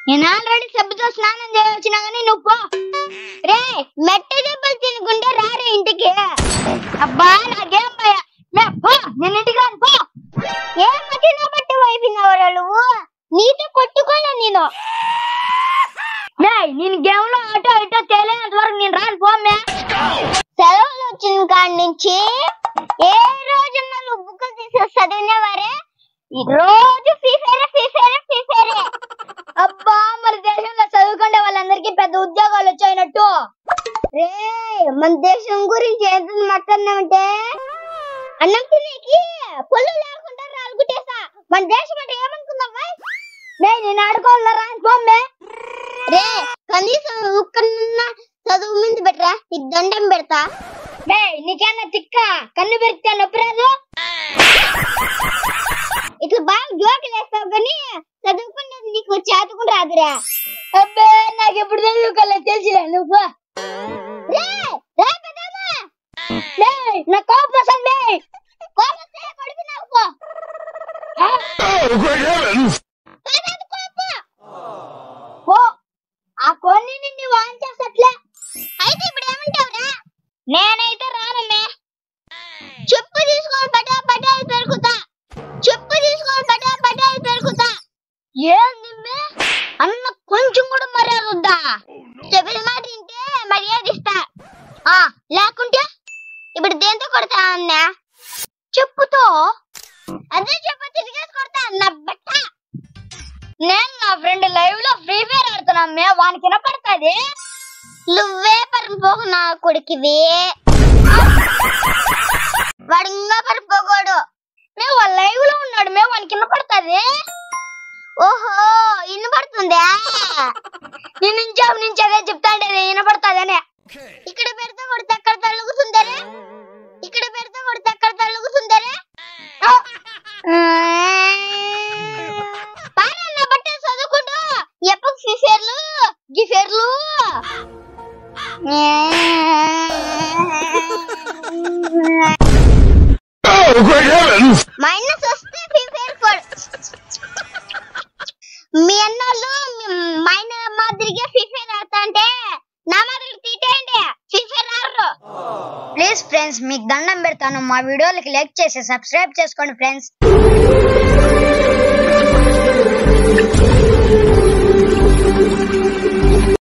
నేను ఆల్రెడీ సబ్బుతో స్నానం చేయొచ్చినా గానీ నువ్వు పో. రే మెట్ట దెబ్బలు తినుకుంటే రారే ఇంటికి. అబ్బా నాకేం భయ. నేను ఇంటికి రాను పో. ఏం మధ్యలో బట్టి వైపున్నావరా నువ్వు? నీతో కొట్టుకోలే నేను. నేను గేమ్ లో అటో ఇటో తేలేంత వరకు నేను రాను పోమ్మే. సెలవులు వచ్చిన కాడి నుంచి ఏ రోజున్నా నువ్వు బుక్కులు తీసేసి చదివినవారే, ఈ రోజు ఫీఫేరే. అబ్బా మరి దేశంలో చదువుకునే వాళ్ళందరికీ పెద్ద ఉద్యోగాలు వచ్చాయినట్టు. రే మన దేశం గురించి ఎంత మాట్లాడినామంటే అన్నం తినేకి పొల్లు లేకుండా రాలుగుట్టేసా. మన దేశం అంటే ఏమనుకుందామా? నేను ఆడుకోవాలన్నా రాని పోమ్మే. రే కనీసం ఒక్కన్నా చదువు మీద పెట్టరా, నీకు దండం పెడతా. నీకేనా తిక్క? కన్ను పెరిగితే నొప్పి రాదు. ఇట్లా బాగా జోకులు వేస్తావు కానీ చదువుకునేది నీకు చేతుకుని రాదురా. అబ్బే నాకు ఎప్పుడు చదువుకోలే తెలిసిరా నువ్వు. నా కోపం వస్తుంది. కోపం వస్తే కొడుకు నాకు ఆ కొన్ని నిన్ను వాయించేసట్లే. అయితే ఇప్పుడు ఏమంటావురా? నేనైతే రానమ్మే. చెప్పు తీసుకొని బటాయి పెరుగుతా. ఏందిమ్మే అన్న కొంచెం కూడా మర్యాద ఉందా? చెప్పిన మాట వింటే మర్యాద ఇస్తా, లేకుంటే ఇప్పుడు దేంతో కొడతా అన్నా? చెప్పుతో. అదే చెప్పు తిరిగేసి కొడతా అన్న బట్ట. నేను నా ఫ్రెండ్ లైవ్ లో ఫ్రీ ఫైర్ ఆడుతున్నా, వానికి వినపడుతుంది. నువ్వే పరిపోకు నా కొడుకువి. వాడు ఇంకా పరిపోకోడు. వాళ్ళ లైవ్ లో ఉన్నాడు, వానికి వినపడుతుంది. ఓహో వినపడుతుందా? నేను నుంచి అదే చెప్తాండే వినపడుతుందనే. ఇక్కడ పెడితే కొడితే అక్కడ తలుగుతుందరే. పారన్న బట్టే చదువుకుంటూ ఎప్పుడు ఫిఫేర్లు గిఫేర్లు. మైనస్ వస్తే ఫిఫేర్ మీ అన్నోళ్ళు మైనర్ మాదిరిగా ఫిఫేర్ ఆడతా అంటే నా మాదిరి తీటేయండి. ఫిఫేర్ ఆడరు. ప్లీజ్ ఫ్రెండ్స్ మీకు దండం పెడతాను, మా వీడియోలకి లైక్ చేసి సబ్స్క్రైబ్ చేసుకోండి ఫ్రెండ్స్.